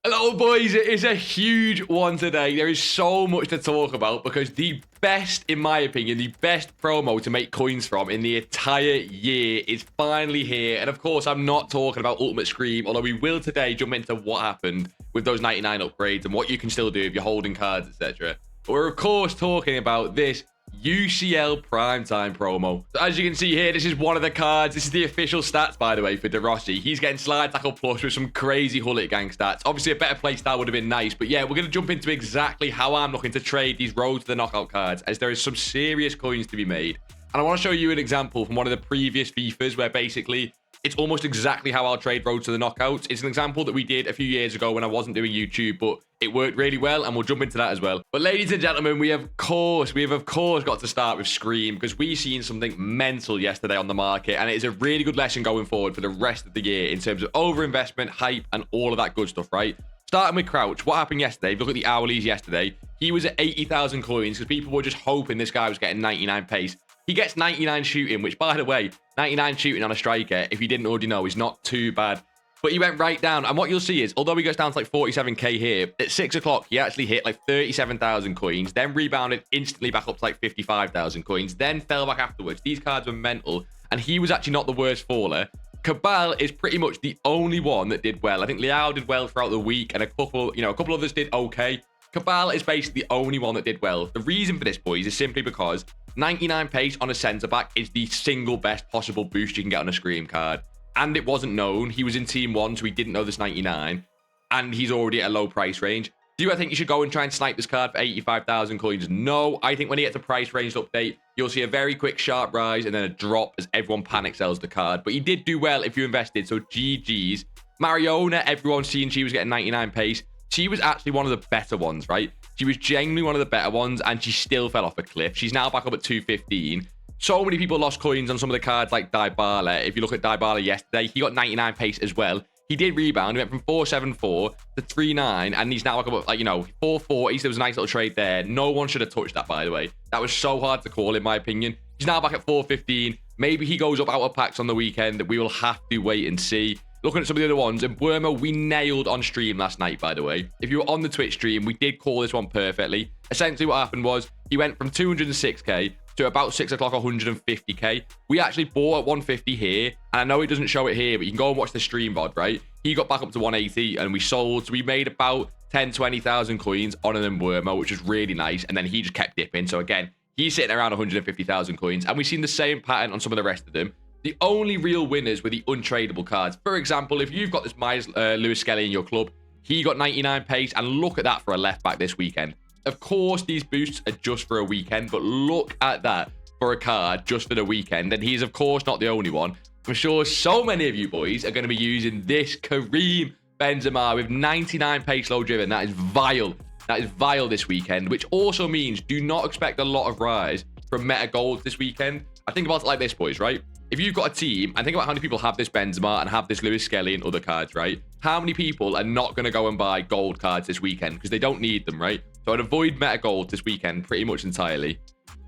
Hello, boys. It is a huge one today. There is so much to talk about because the best, in my opinion, the best promo to make coins from in the entire year is finally here. And of course, I'm not talking about Ultimate Scream, although we will today jump into what happened with those 99 upgrades and what you can still do if you're holding cards, etc. But we're, of course, talking about this UCL Primetime promo. So as you can see here, this is one of the cards. This is the official stats, by the way, for De Rossi. He's getting slide tackle plus with some crazy Hullet gang stats. Obviously, a better playstyle would have been nice. But yeah, we're going to jump into exactly how I'm looking to trade these road to the knockout cards, as there is some serious coins to be made. And I want to show you an example from one of the previous FIFAs where basically it's almost exactly how I'll trade road to the knockouts. It's an example that we did a few years ago when I wasn't doing YouTube, but it worked really well, and we'll jump into that as well. But ladies and gentlemen, we have of course got to start with Scream, because we've seen something mental yesterday on the market, and it is a really good lesson going forward for the rest of the year in terms of overinvestment, hype, and all of that good stuff, right? Starting with Crouch, what happened yesterday? If you look at the hourlies yesterday, he was at 80,000 coins because people were just hoping this guy was getting 99 pace. He gets 99 shooting, which, by the way, 99 shooting on a striker, if you didn't already know, is not too bad. But he went right down. And what you'll see is, although he goes down to like 47k here, at 6 o'clock, he actually hit like 37,000 coins, then rebounded instantly back up to like 55,000 coins, then fell back afterwards. These cards were mental. And he was actually not the worst faller. Cabal is pretty much the only one that did well. I think Liao did well throughout the week, and a couple others did okay. Cabal is basically the only one that did well. The reason for this, boys, is simply because 99 pace on a centre-back is the single best possible boost you can get on a Scream card. And it wasn't known. He was in Team 1, so he didn't know this 99. And he's already at a low price range. Do I think you should go and try and snipe this card for 85,000 coins? No. I think when he gets a price range update, you'll see a very quick sharp rise and then a drop as everyone panic sells the card. But he did do well if you invested, so GG's. Mariona, everyone's seen she was getting 99 pace. She was actually one of the better ones, right? She was genuinely one of the better ones, and she still fell off a cliff. She's now back up at 215. So many people lost coins on some of the cards like Dybala. If you look at Dybala yesterday, he got 99 pace as well. He did rebound. He went from 474 to 39, and he's now back up at, 440. So there was a nice little trade there. No one should have touched that, by the way. That was so hard to call, in my opinion. He's now back at 415. Maybe he goes up out of packs on the weekend. We will have to wait and see. Looking at some of the other ones, and Burma, we nailed on stream last night, by the way. If you were on the Twitch stream, we did call this one perfectly. Essentially, what happened was he went from 206k to about 6 o'clock 150k. We actually bought at 150 here, and I know it doesn't show it here, but you can go and watch the stream VOD, right? He got back up to 180, and we sold. So we made about 10,000-20,000 coins on an Burma, which was really nice, and then he just kept dipping. So again, he's sitting around 150,000 coins, and we've seen the same pattern on some of the rest of them. The only real winners were the untradeable cards. For example, if you've got this Lewis Skelly in your club, he got 99 pace, and look at that for a left back this weekend. Of course, these boosts are just for a weekend, but look at that for a card just for the weekend. And he's, of course, not the only one. I'm sure so many of you boys are going to be using this Kareem Benzema with 99 pace low driven. That is vile. That is vile this weekend, which also means do not expect a lot of rise from meta gold this weekend. I think about it like this, boys, right? If you've got a team, and think about how many people have this Benzema and have this Lewis Skelly and other cards, right? How many people are not going to go and buy gold cards this weekend because they don't need them, right? So I'd avoid meta gold this weekend pretty much entirely.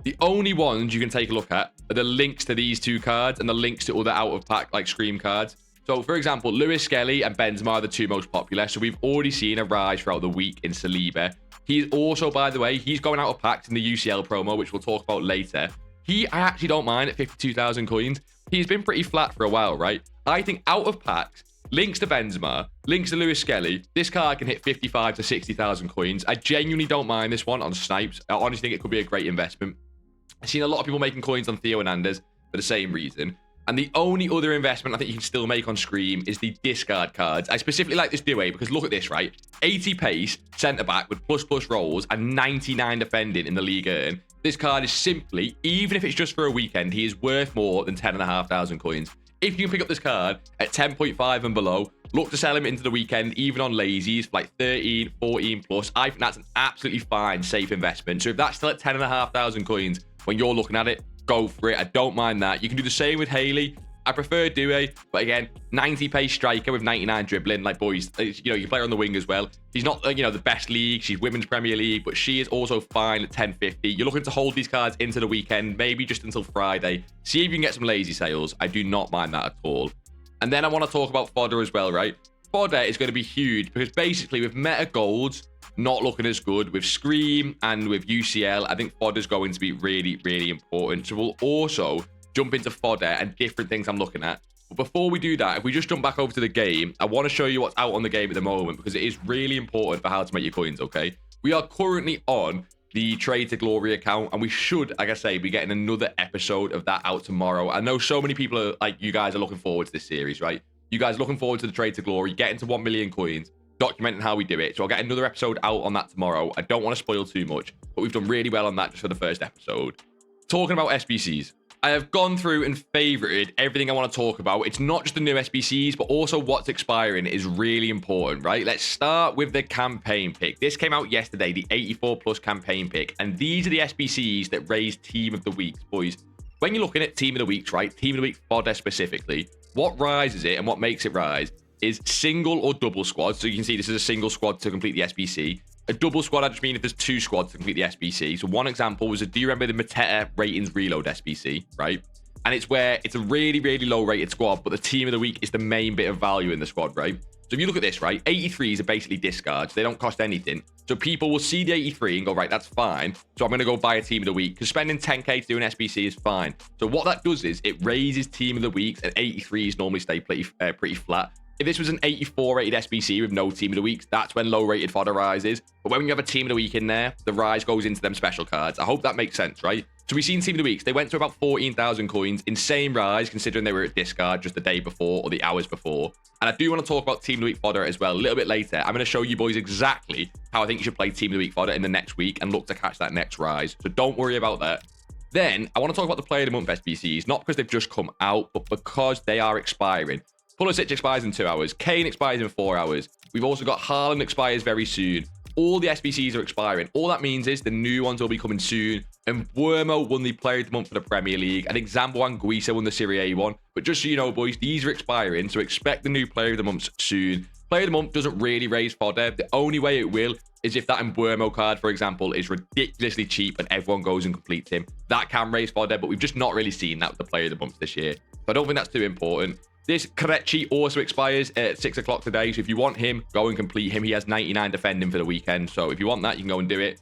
The only ones you can take a look at are the links to these two cards and the links to other out-of-pack, like Scream cards. So, for example, Lewis Skelly and Benzema are the two most popular. So we've already seen a rise throughout the week in Saliba. He's also, by the way, he's going out of packs in the UCL promo, which we'll talk about later. I actually don't mind at 52,000 coins. He's been pretty flat for a while, right? I think out of packs, links to Benzema, links to Lewis Skelly, this card can hit 55 to 60,000 coins. I genuinely don't mind this one on snipes. I honestly think it could be a great investment. I've seen a lot of people making coins on Theo Hernandez for the same reason. And the only other investment I think you can still make on Scream is the discard cards. I specifically like this duo because look at this, right? 80 pace, centre-back with plus rolls and 99 defending in the league earn. This card is simply, even if it's just for a weekend, he is worth more than 10,500 coins. If you can pick up this card at 10.5 and below, look to sell him into the weekend, even on lazies, for like 13, 14 plus. I think that's an absolutely fine, safe investment. So if that's still at 10,500 coins when you're looking at it, go for it. I don't mind that. You can do the same with Haley. I prefer Due, but again, 90 pace striker with 99 dribbling. Like, boys, you play her on the wing as well. She's not, the best league. She's Women's Premier League, but she is also fine at 1050. You're looking to hold these cards into the weekend, maybe just until Friday. See if you can get some lazy sales. I do not mind that at all. And then I want to talk about Fodder as well, right? Fodder is going to be huge because basically with meta golds not looking as good, with Scream and with UCL, I think Fodder's going to be really, really important. So we'll also jump into Fodder and different things I'm looking at. But before we do that, if we just jump back over to the game, I want to show you what's out on the game at the moment because it is really important for how to make your coins, okay? We are currently on the Trade to Glory account, and we should, like I say, be getting another episode of that out tomorrow. I know so many people are like, you guys are looking forward to this series, right? You guys are looking forward to the Trade to Glory, getting to 1 million coins, documenting how we do it. So I'll get another episode out on that tomorrow. I don't want to spoil too much, but we've done really well on that just for the first episode. Talking about SBCs, I have gone through and favorited everything I want to talk about. It's not just the new SBCs, but also what's expiring is really important, right? Let's start with the campaign pick. This came out yesterday, the 84 plus campaign pick. And these are the SBCs that raise Team of the Week, boys. When you're looking at Team of the Weeks, right? Team of the Week Fodder specifically, what rises it and what makes it rise is single or double squad. So you can see this is a single squad to complete the SBC. A double squad, I just mean if there's 2 squads to complete the SBC. So one example was, do you remember the Mateta Ratings Reload SBC, right? And it's where it's a really, really low rated squad, but the Team of the Week is the main bit of value in the squad, right? So if you look at this, right, 83s are basically discards. They don't cost anything. So people will see the 83 and go, right, that's fine. So I'm going to go buy a Team of the Week because spending 10k to do an SBC is fine. So what that does is it raises Team of the Weeks, and 83s normally stay pretty flat. If this was an 84 rated SBC with no Team of the Weeks, that's when low rated fodder rises. But when you have a Team of the Week in there, the rise goes into them special cards. I hope that makes sense, right? So we've seen Team of the Weeks. They went to about 14,000 coins. Insane rise considering they were at discard just the day before or the hours before. And I do want to talk about Team of the Week fodder as well a little bit later. I'm going to show you boys exactly how I think you should play Team of the Week fodder in the next week and look to catch that next rise. So don't worry about that. Then I want to talk about the Player of the Month SBCs, not because they've just come out, but because they are expiring. Pulisic expires in 2 hours. Kane expires in 4 hours. We've also got Haaland expires very soon. All the SBCs are expiring. All that means is the new ones will be coming soon. And Buemo won the Player of the Month for the Premier League. I think Zambo Anguissa won the Serie A one. But just so you know, boys, these are expiring. So expect the new Player of the Month soon. Player of the Month doesn't really raise fodder. The only way it will is if that Buemo card, for example, is ridiculously cheap and everyone goes and completes him. That can raise fodder, but we've just not really seen that with the Player of the Month this year. So I don't think that's too important. This Kelechi also expires at 6 o'clock today. So if you want him, go and complete him. He has 99 defending for the weekend. So if you want that, you can go and do it.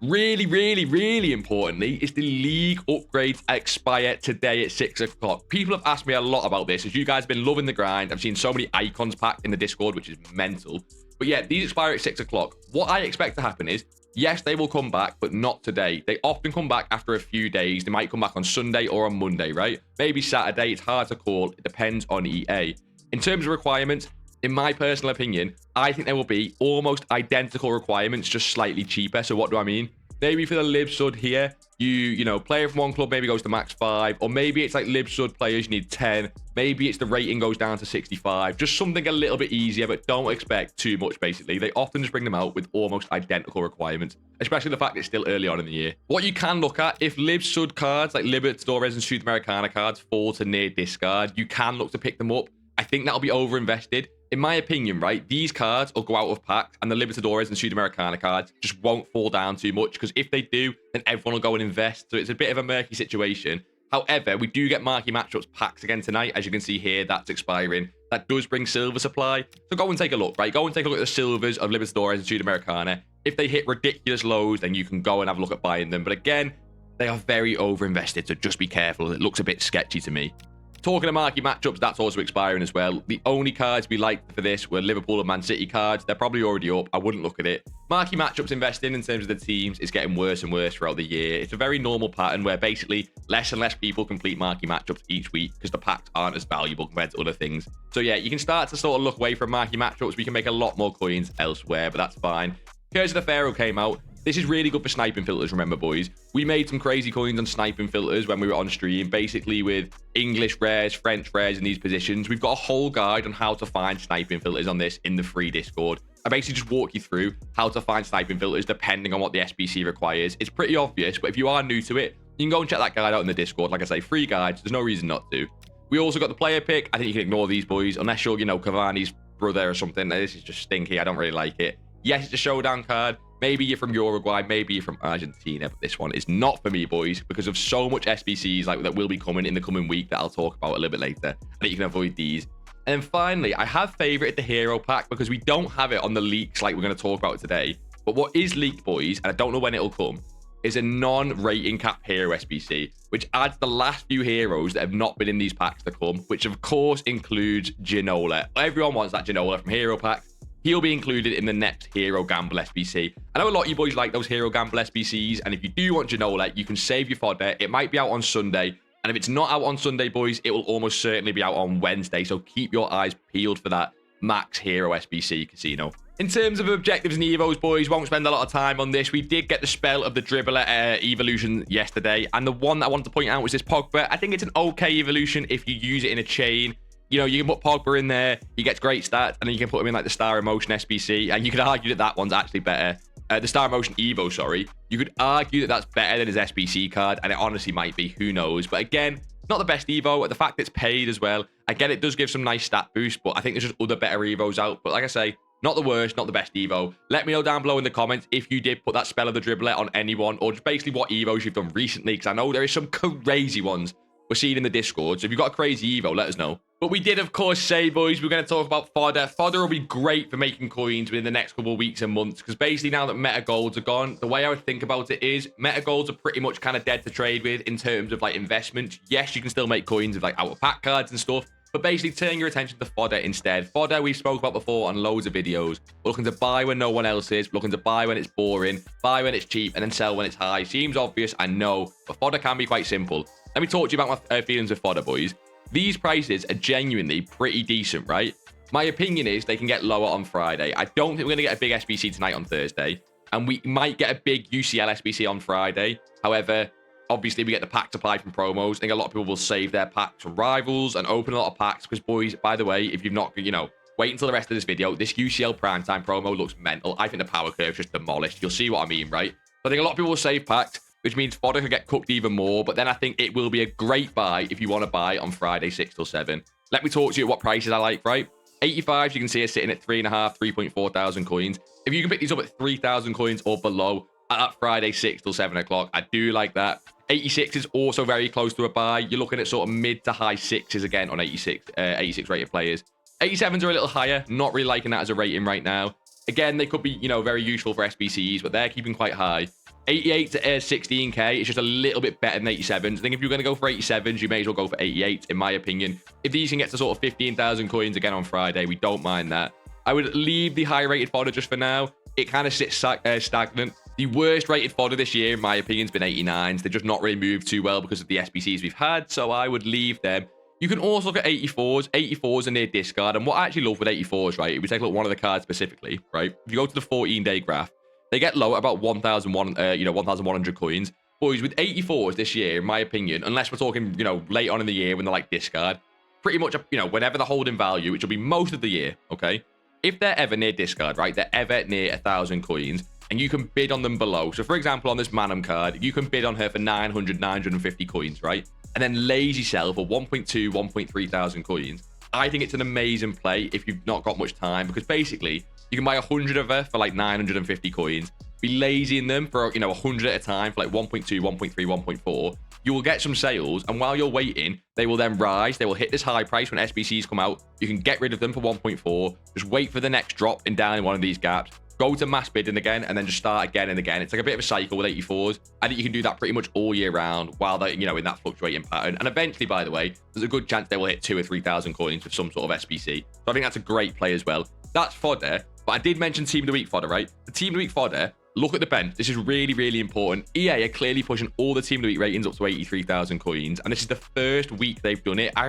Really, really, really importantly, is the league upgrades expire today at 6 o'clock. People have asked me a lot about this, as you guys have been loving the grind. I've seen so many icons packed in the Discord, which is mental. But yeah, these expire at 6 o'clock. What I expect to happen is, yes, they will come back, but not today. They often come back after a few days. They might come back on Sunday or on Monday, right? Maybe Saturday. It's hard to call. It depends on EA. In terms of requirements, in my personal opinion, I think there will be almost identical requirements, just slightly cheaper. So what do I mean? Maybe for the Lib Sud here, you know, player from one club maybe goes to max 5, or maybe it's like Lib Sud players, you need 10. Maybe it's the rating goes down to 65. Just something a little bit easier, but don't expect too much, basically. They often just bring them out with almost identical requirements, especially the fact it's still early on in the year. What you can look at, if Lib Sud cards, like Libertadores and Sudamericana cards, fall to near discard, you can look to pick them up. I think that'll be over-invested. In my opinion, right, these cards will go out of packs, and the Libertadores and Sudamericana cards just won't fall down too much, because if they do, then everyone will go and invest. So it's a bit of a murky situation. However, we do get marquee matchups packs again tonight. As you can see here, that's expiring. That does bring silver supply. So go and take a look, right? Go and take a look at the silvers of Libertadores and Sudamericana. If they hit ridiculous lows, then you can go and have a look at buying them. But again, they are very over-invested, so just be careful. It looks a bit sketchy to me. Talking of marquee matchups, that's also expiring as well. The only cards we liked for this were Liverpool and Man City cards. They're probably already up. I wouldn't look at it. Marquee matchups investing in terms of the teams is getting worse and worse throughout the year. It's a very normal pattern where basically less and less people complete marquee matchups each week because the packs aren't as valuable compared to other things. So yeah, you can start to sort of look away from marquee matchups. We can make a lot more coins elsewhere, but that's fine. Curse of the Pharaoh came out. This is really good for sniping filters, remember, boys. We made some crazy coins on sniping filters when we were on stream, basically with English rares, French rares in these positions. We've got a whole guide on how to find sniping filters on this in the free Discord. I basically just walk you through how to find sniping filters depending on what the SBC requires. It's pretty obvious, but if you are new to it, you can go and check that guide out in the Discord. Like I say, free guides. There's no reason not to. We also got the player pick. I think you can ignore these, boys, unless you're, you know, Cavani's brother or something. This is just stinky. I don't really like it. Yes, it's a showdown card. Maybe you're from Uruguay, maybe you're from Argentina, but this one is not for me, boys, because of so much SBCs like that will be coming in the coming week that I'll talk about a little bit later. I think you can avoid these. And then finally, I have favorited the hero pack because we don't have it on the leaks like we're going to talk about today. But what is leaked, boys, and I don't know when it'll come, is a non-rating cap hero SBC, which adds the last few heroes that have not been in these packs to come, which of course includes Ginola. Everyone wants that Ginola from hero pack. He'll be included in the next Hero Gamble SBC. I know a lot of you boys like those Hero Gamble SBCs, and if you do want Ginola, you can save your fodder. It might be out on Sunday, and if it's not out on Sunday, boys, it will almost certainly be out on Wednesday, so keep your eyes peeled for that Max Hero SBC Casino. In terms of objectives and evos, boys, won't spend a lot of time on this. We did get the spell of the dribbler evolution yesterday, and the one that I wanted to point out was this Pogba. I think it's an okay evolution if you use it in a chain. You know, you can put Pogba in there, he gets great stats, and then you can put him in like the Star Emotion SBC, and you could argue that that one's actually better. The Star Emotion Evo, sorry. You could argue that that's better than his SBC card, and it honestly might be, who knows. But again, not the best Evo. The fact it's paid as well, again, it does give some nice stat boost, but I think there's just other better Evos out. But like I say, not the worst, not the best Evo. Let me know down below in the comments if you did put that spell of the dribbler on anyone, or just basically what Evos you've done recently, because I know there is some crazy ones we're seeing in the Discord. So if you've got a crazy Evo, let us know. But we did, of course, say, boys, we're going to talk about Fodder. Fodder will be great for making coins within the next couple of weeks and months, because basically now that meta golds are gone, the way I would think about it is meta golds are pretty much kind of dead to trade with in terms of like investment. Yes, you can still make coins with like out of pack cards and stuff, but basically turn your attention to Fodder instead. Fodder we've spoke about before on loads of videos. We're looking to buy when no one else is, we're looking to buy when it's boring, buy when it's cheap, and then sell when it's high. Seems obvious, I know, but Fodder can be quite simple. Let me talk to you about my feelings with Fodder, boys. These prices are genuinely pretty decent, right? My opinion is they can get lower on Friday. I don't think we're going to get a big SBC tonight on Thursday, and we might get a big UCL SBC on Friday. However, obviously we get the pack supply from promos. I think a lot of people will save their packs from rivals and open a lot of packs because, boys, by the way, if you've not, you know, wait until the rest of this video. This UCL Primetime promo looks mental. I think the power curve's just demolished. You'll see what I mean, right? So I think a lot of people will save packs, which means Fodder could get cooked even more. But then I think it will be a great buy if you want to buy on Friday, 6 till 7. Let me talk to you what prices I like, right? 85s, you can see are sitting at 3.5, 3.4 thousand coins. If you can pick these up at 3,000 coins or below at that Friday, 6 till 7 o'clock, I do like that. 86 is also very close to a buy. You're looking at sort of mid to high 6s again on 86 rated players. 87s are a little higher. Not really liking that as a rating right now. Again, they could be, you know, very useful for SBCs, but they're keeping quite high. 88 to 16k, it's just a little bit better than 87s. I think if you're going to go for 87s, you may as well go for 88, in my opinion. If these can get to sort of 15,000 coins again on Friday, we don't mind that. I would leave the high-rated fodder just for now. It kind of sits stagnant. The worst rated fodder this year, in my opinion, has been 89s. They've just not really moved too well because of the SBCs we've had, so I would leave them. You can also look at 84s. 84s are near discard, and what I actually love with 84s, right, if we take a look at one of the cards specifically, right, if you go to the 14-day graph, they get low at about 1,100 coins. Boys, with 84s this year, in my opinion, unless we're talking, you know, late on in the year when they're like discard, pretty much, you know, whenever they're holding value, which will be most of the year, okay? If they're ever near discard, right, they're ever near 1,000 coins, and you can bid on them below. So, for example, on this Manum card, you can bid on her for 900, 950 coins, right? And then lazy sell for 1.2, 1.3 thousand coins. I think it's an amazing play if you've not got much time, because basically, you can buy 100 of her for like 950 coins, be lazy in them for, you know, 100 at a time for like 1.2, 1.3, 1.4. You will get some sales, and while you're waiting, they will then rise. They will hit this high price when SBCs come out. You can get rid of them for 1.4. Just wait for the next drop in down in one of these gaps. Go to mass bidding again, and then just start again and again. It's like a bit of a cycle with 84s. I think you can do that pretty much all year round while they're, you know, in that fluctuating pattern. And eventually, by the way, there's a good chance they will hit 2,000 or 3,000 coins with some sort of SBC. So I think that's a great play as well. That's fodder. But I did mention Team of the Week fodder, right? The Team of the Week fodder, look at the bench. This is really, really important. EA are clearly pushing all the Team of the Week ratings up to 83,000 coins. And this is the first week they've done it. I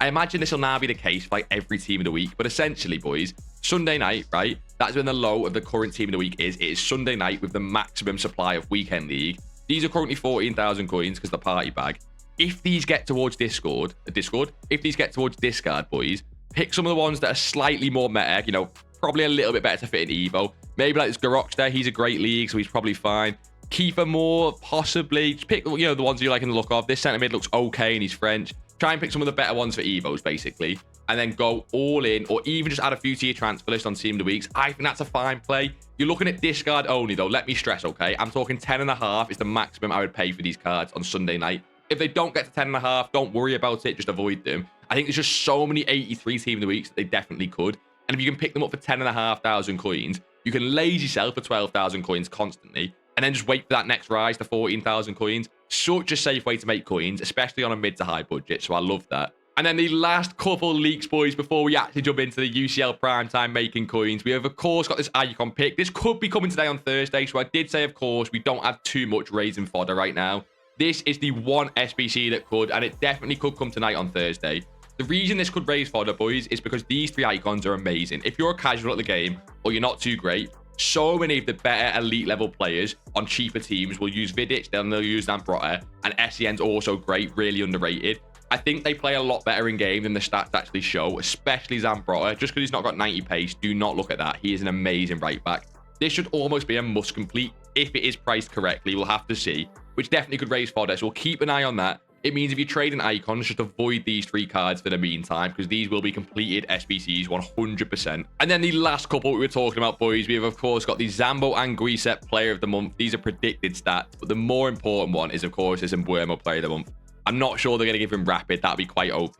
imagine this will now be the case for like every Team of the Week. But essentially, boys, Sunday night, right? That's when the low of the current Team of the Week is. It is Sunday night with the maximum supply of Weekend League. These are currently 14,000 coins because the party bag. If these get towards Discord, if these get towards discard, boys, pick some of the ones that are slightly more meta, you know, probably a little bit better to fit in Evo. Maybe like this Garroch there. He's a great league, so he's probably fine. Kiefer Moore, possibly. Just pick, you know, the ones you like in the look of. This centre mid looks okay and he's French. Try and pick some of the better ones for Evos, basically. And then go all in, or even just add a few to your transfer list on Team of the Weeks. I think that's a fine play. You're looking at discard only, though. Let me stress, okay? I'm talking 10.5 is the maximum I would pay for these cards on Sunday night. If they don't get to 10.5, don't worry about it. Just avoid them. I think there's just so many 83 team of the weeks that they definitely could. And if you can pick them up for 10,500 coins, you can laze yourself for 12,000 coins constantly, and then just wait for that next rise to 14,000 coins. Such a safe way to make coins, especially on a mid to high budget. So I love that. And then the last couple leaks, boys, before we actually jump into the UCL Primetime making coins, we have, of course, got this icon pick. This could be coming today on Thursday. So I did say, of course, we don't have too much raising fodder right now. This is the one SBC that could, and it definitely could come tonight on Thursday. The reason this could raise fodder, boys, is because these 3 icons are amazing. If you're a casual at the game or you're not too great, so many of the better elite level players on cheaper teams will use Vidic, then they'll use Zambrotta, and SEN's also great, really underrated. I think they play a lot better in game than the stats actually show, especially Zambrotta. Just because he's not got 90 pace, do not look at that. He is an amazing right back. This should almost be a must complete if it is priced correctly. We'll have to see, which definitely could raise fodder. So we'll keep an eye on that. It means if you're trading icons, just avoid these 3 cards for the meantime, because these will be completed SBCs 100%. And then the last couple we were talking about, boys, we have, of course, got the Zambo and Guiset Player of the Month. These are predicted stats, but the more important one is, of course, this Embuemo Player of the Month. I'm not sure they're going to give him Rapid. That'd be quite OP.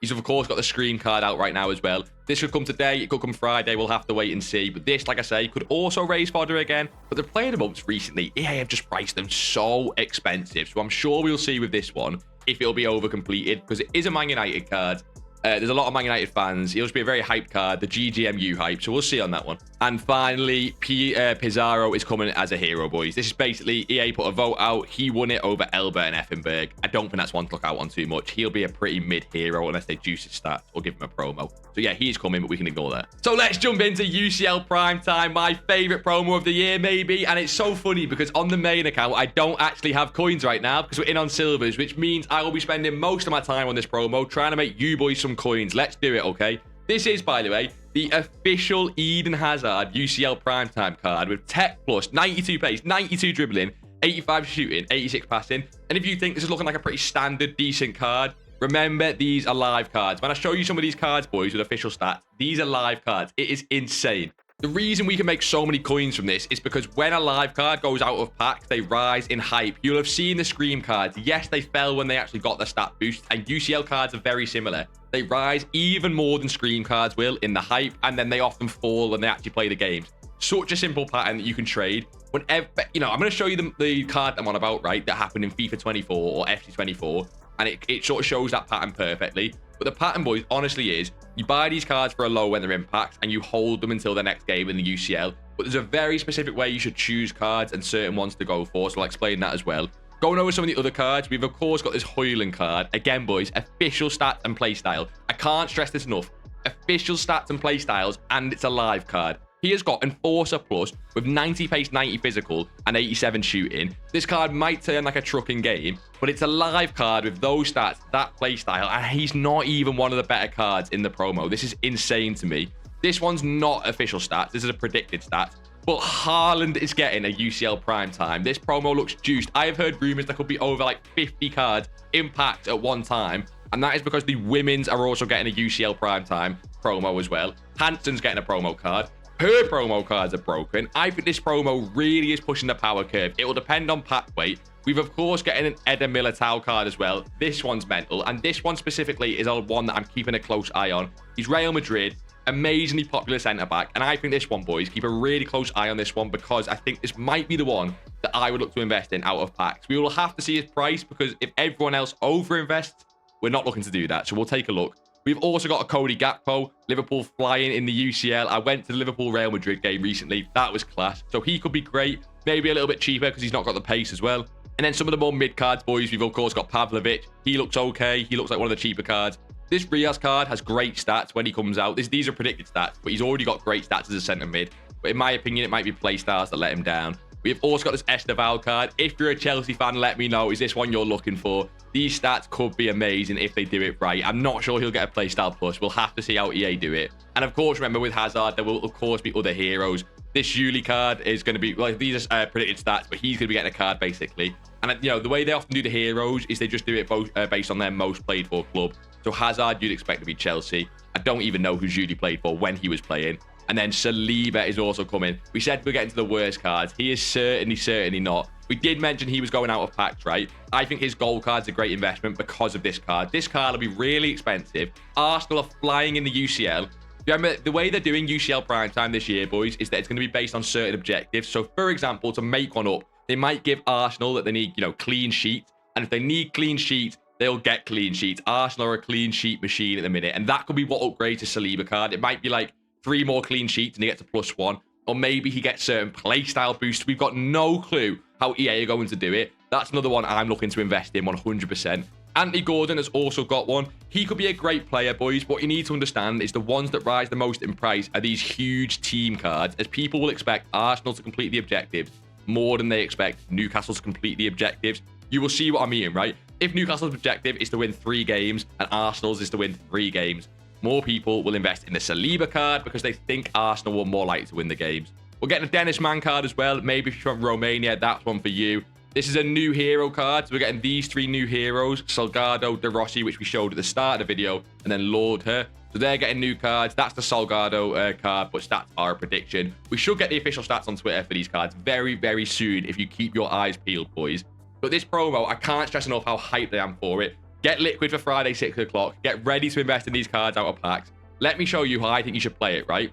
He's, of course, got the Scream card out right now as well. This could come today. It could come Friday. We'll have to wait and see. But this, like I say, could also raise fodder again. But the Player of the Months recently, EA have just priced them so expensive. So I'm sure we'll see with this one if it'll be over completed, because it is a Man United card. There's a lot of Man United fans. It'll just be a very hyped card, the GGMU hype. So we'll see on that one. And finally, Pizarro is coming as a hero, boys. This is basically EA put a vote out. He won it over Elba and Effenberg. I don't think that's one to look out on too much. He'll be a pretty mid hero unless they juice his stats or give him a promo. So yeah, he's coming, but we can ignore that. So let's jump into UCL Primetime, my favorite promo of the year, maybe. And it's so funny because on the main account, I don't actually have coins right now because we're in on silvers, which means I will be spending most of my time on this promo trying to make you boys some coins. Let's do it, okay? This is, by the way, the official Eden Hazard UCL Primetime card with Tech Plus, 92 pace, 92 dribbling, 85 shooting, 86 passing. And if you think this is looking like a pretty standard, decent card, remember, these are live cards. When I show you some of these cards, boys, with official stats, these are live cards. It is insane. The reason we can make so many coins from this is because when a live card goes out of packs, they rise in hype. You'll have seen the Scream cards. Yes, they fell when they actually got the stat boost, and UCL cards are very similar. They rise even more than Scream cards will in the hype, and then they often fall when they actually play the games. Such a simple pattern that you can trade. Whenever, you know, I'm going to show you the card I'm on about, right, that happened in FIFA 24 or FC 24, and it sort of shows that pattern perfectly. But the pattern, boys, honestly is, you buy these cards for a low when they're in packs, and you hold them until the next game in the UCL. But there's a very specific way you should choose cards and certain ones to go for, so I'll explain that as well. Going over some of the other cards, we've, of course, got this Hoyland card. Again, boys, official stats and playstyle. I can't stress this enough. Official stats and playstyles, and it's a live card. He has got Enforcer Plus with 90 pace, 90 physical, and 87 shooting. This card might turn like a truck in game, but it's a live card with those stats, that playstyle, and he's not even one of the better cards in the promo. This is insane to me. This one's not official stats. This is a predicted stat. But Haaland is getting a UCL Primetime. This promo looks juiced. I have heard rumors there could be over like 50 cards in packs at one time, and that is because the women's are also getting a UCL Primetime promo as well. Hansen's getting a promo card. Her promo cards are broken. I think this promo really is pushing the power curve. It will depend on pack weight. We've, of course, getting an Eder Militao card as well. This one's mental. And this one specifically is one that I'm keeping a close eye on. He's Real Madrid, amazingly popular centre-back. And I think this one, boys, keep a really close eye on this one because I think this might be the one that I would look to invest in out of packs. We will have to see his price because if everyone else over-invests, we're not looking to do that. So we'll take a look. We've also got a Cody Gakpo, Liverpool flying in the UCL. I went to the Liverpool-Real Madrid game recently. That was class. So he could be great. Maybe a little bit cheaper because he's not got the pace as well. And then some of the more mid cards, boys, we've of course got Pavlovic. He looks okay. He looks like one of the cheaper cards. This Riaz card has great stats when he comes out. These are predicted stats, but he's already got great stats as a centre mid. But in my opinion, it might be play styles that let him down. We've also got this Esteval card. If you're a Chelsea fan, let me know. Is this one you're looking for? These stats could be amazing if they do it right. I'm not sure he'll get a playstyle plus. We'll have to see how EA do it. And of course, remember with Hazard, there will of course be other heroes. This Yuli card is going to be, well, these are predicted stats, but he's going to be getting a card basically. And you know, the way they often do the heroes is they just do it both based on their most played for club. So Hazard, you'd expect to be Chelsea. I don't even know who Yuli played for when he was playing. And then Saliba is also coming. We said we're getting to the worst cards. He is certainly not. We did mention he was going out of packs, right? I think his gold card's a great investment because of this card. This card will be really expensive. Arsenal are flying in the UCL. Remember, the way they're doing UCL Primetime this year, boys, is that it's going to be based on certain objectives. So, for example, to make one up, they might give Arsenal that they need, clean sheets. And if they need clean sheets, they'll get clean sheets. Arsenal are a clean sheet machine at the minute. And that could be what upgrades his Saliba card. It might be like 3 more clean sheets and he gets a +1. Or maybe he gets certain playstyle boosts. We've got no clue how EA are going to do it. That's another one I'm looking to invest in 100%. Anthony Gordon has also got one. He could be a great player, boys. What you need to understand is the ones that rise the most in price are these huge team cards, as people will expect Arsenal to complete the objectives more than they expect Newcastle to complete the objectives. You will see what I mean, right? If Newcastle's objective is to win 3 games and Arsenal's is to win 3 games, more people will invest in the Saliba card because they think Arsenal will more likely to win the games. We're getting a Dennis Mann card as well. Maybe if you're from Romania, that's one for you. This is a new hero card. So we're getting these 3 new heroes. Salgado, De Rossi, which we showed at the start of the video, and then Lord Her. So they're getting new cards. That's the Salgado card, but stats are a prediction. We should get the official stats on Twitter for these cards very soon if you keep your eyes peeled, boys. But this promo, I can't stress enough how hyped I am for it. Get liquid for Friday, 6 o'clock. Get ready to invest in these cards out of packs. Let me show you how I think you should play it, right?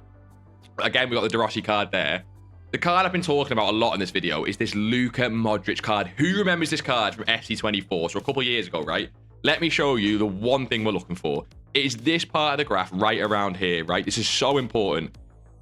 Again, we got the De Rossi card there. The card I've been talking about a lot in this video is this Luka Modric card. Who remembers this card from FC24? So a couple of years ago, right? Let me show you the one thing we're looking for. It is this part of the graph right around here, right? This is so important.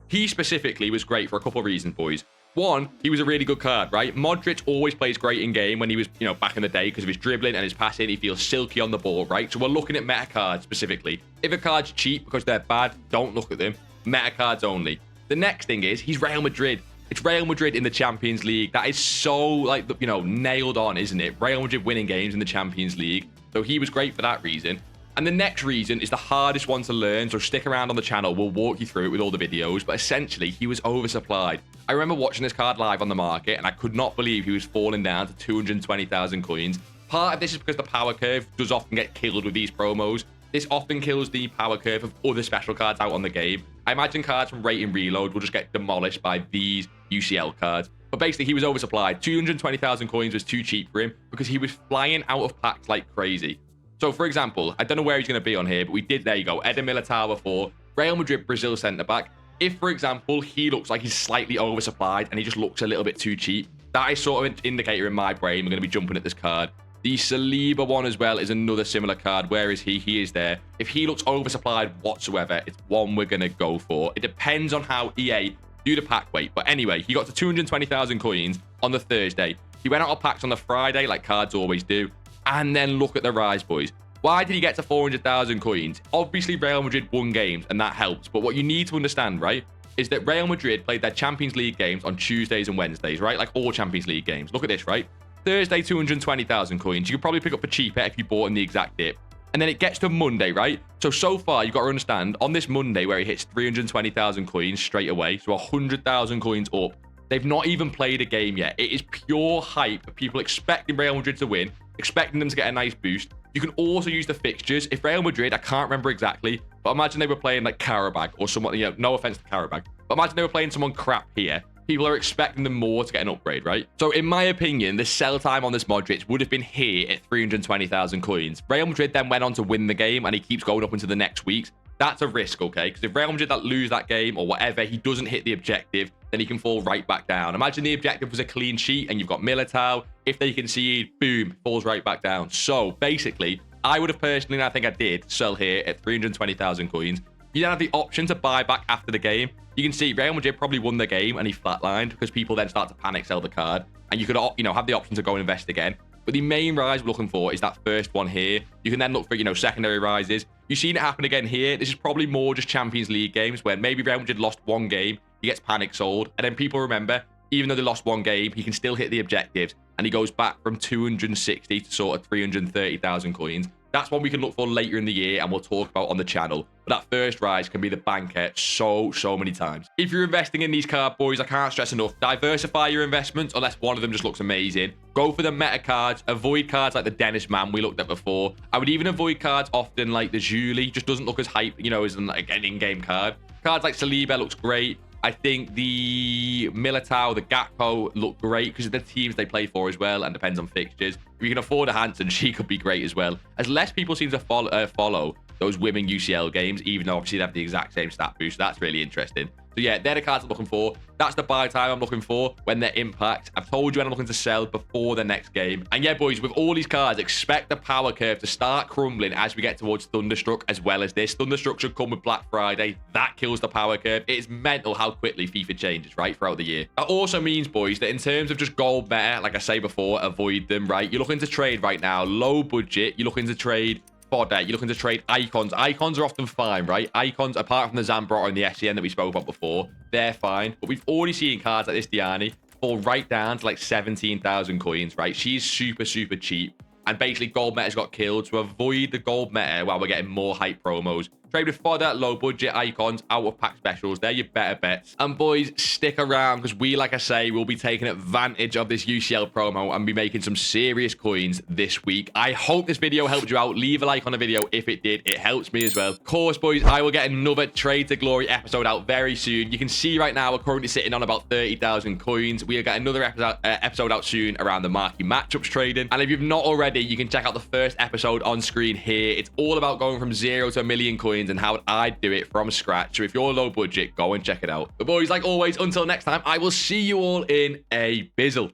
He specifically was great for a couple of reasons, boys. One, he was a really good card, right? Modric always plays great in game when he was, back in the day because of his dribbling and his passing. He feels silky on the ball, right? So we're looking at meta cards specifically. If a card's cheap because they're bad, don't look at them. Meta cards only. The next thing is he's Real Madrid. It's Real Madrid in the Champions League. That is so, nailed on, isn't it? Real Madrid winning games in the Champions League. So he was great for that reason. And the next reason is the hardest one to learn, so stick around on the channel. We'll walk you through it with all the videos. But essentially, he was oversupplied. I remember watching this card live on the market, and I could not believe he was falling down to 220,000 coins. Part of this is because the power curve does often get killed with these promos. This often kills the power curve of other special cards out on the game. I imagine cards from Rate and Reload will just get demolished by these UCL cards. But basically, he was oversupplied. 220,000 coins was too cheap for him because he was flying out of packs like crazy. So, for example, I don't know where he's going to be on here, but we did, there you go, Eder Militao before, Real Madrid, Brazil centre-back. If, for example, he looks like he's slightly oversupplied and he just looks a little bit too cheap, that is sort of an indicator in my brain we're going to be jumping at this card. The Saliba one as well is another similar card. Where is he? He is there. If he looks oversupplied whatsoever, it's one we're going to go for. It depends on how EA do the pack weight. But anyway, he got to 220,000 coins on the Thursday. He went out of packs on the Friday, like cards always do. And then look at the rise, boys. Why did he get to 400,000 coins? Obviously, Real Madrid won games, and that helps. But what you need to understand, right, is that Real Madrid played their Champions League games on Tuesdays and Wednesdays, right? Like all Champions League games. Look at this, right? Thursday, 220,000 coins. You could probably pick up for cheaper if you bought in the exact dip. And then it gets to Monday, right? So far, you've got to understand, on this Monday where he hits 320,000 coins straight away, so 100,000 coins up, they've not even played a game yet. It is pure hype of people expecting Real Madrid to win, expecting them to get a nice boost. You can also use the fixtures. If Real Madrid, I can't remember exactly, but imagine they were playing like Karabag or someone, no offense to Karabag, but imagine they were playing someone crap here. People are expecting them more to get an upgrade, right? So in my opinion, the sell time on this Modric would have been here at 320,000 coins. Real Madrid then went on to win the game and he keeps going up into the next weeks. That's a risk, okay? Because if Real Madrid lose that game or whatever, he doesn't hit the objective, then he can fall right back down. Imagine the objective was a clean sheet and you've got Militao. If they concede, boom, falls right back down. So basically, I would have personally, and I think I did, sell here at 320,000 coins. You then have the option to buy back after the game. You can see Real Madrid probably won the game and he flatlined because people then start to panic sell the card. And you could, have the option to go and invest again. But the main rise we're looking for is that first one here. You can then look for, secondary rises. You've seen it happen again here. This is probably more just Champions League games where maybe Real Madrid lost one game. He gets panic sold. And then people remember, even though they lost one game, he can still hit the objectives. And he goes back from 260 to sort of 330,000 coins. That's one we can look for later in the year and we'll talk about on the channel. But that first rise can be the banker so many times. If you're investing in these card boys, I can't stress enough, diversify your investments unless one of them just looks amazing. Go for the meta cards, avoid cards like the Dennis Mann we looked at before. I would even avoid cards often like the Julie, just doesn't look as hype, as like an in-game card. Cards like Saliba looks great. I think the Militao, the Gakpo look great because of the teams they play for as well, and depends on fixtures. If you can afford a Hansen, she could be great as well. As less people seem to follow those women UCL games, even though obviously they have the exact same stat boost. So that's really interesting. So yeah, they're the cards I'm looking for. That's the buy time I'm looking for when they're impact. I've told you when I'm looking to sell before the next game. And yeah, boys, with all these cards, expect the power curve to start crumbling as we get towards Thunderstruck as well as this. Thunderstruck should come with Black Friday. That kills the power curve. It is mental how quickly FIFA changes, right, throughout the year. That also means, boys, that in terms of just gold meta, like I say before, avoid them, right? You're looking to trade right now, low budget. You're looking to trade Fodder. You're looking to trade icons. Icons are often fine, right? Icons, apart from the Zambrotta and the SCN that we spoke about before, they're fine. But we've already seen cards like this Diani fall right down to like 17,000 coins, right? She's super, super cheap. And basically, gold meta's got killed. To avoid the gold meta while we're getting more hype promos, trade with Fodder, low budget icons, out of pack specials. They're your better bets. And boys, stick around because we, like I say, will be taking advantage of this UCL promo and be making some serious coins this week. I hope this video helped you out. Leave a like on the video if it did. It helps me as well. Of course, boys, I will get another Trade to Glory episode out very soon. You can see right now we're currently sitting on about 30,000 coins. We'll get another episode out soon around the marquee matchups trading. And if you've not already, you can check out the first episode on screen here. It's all about going from 0 to a million coins and how I do it from scratch. So if you're low budget, go and check it out. But boys, like always, until next time, I will see you all in a bizzle.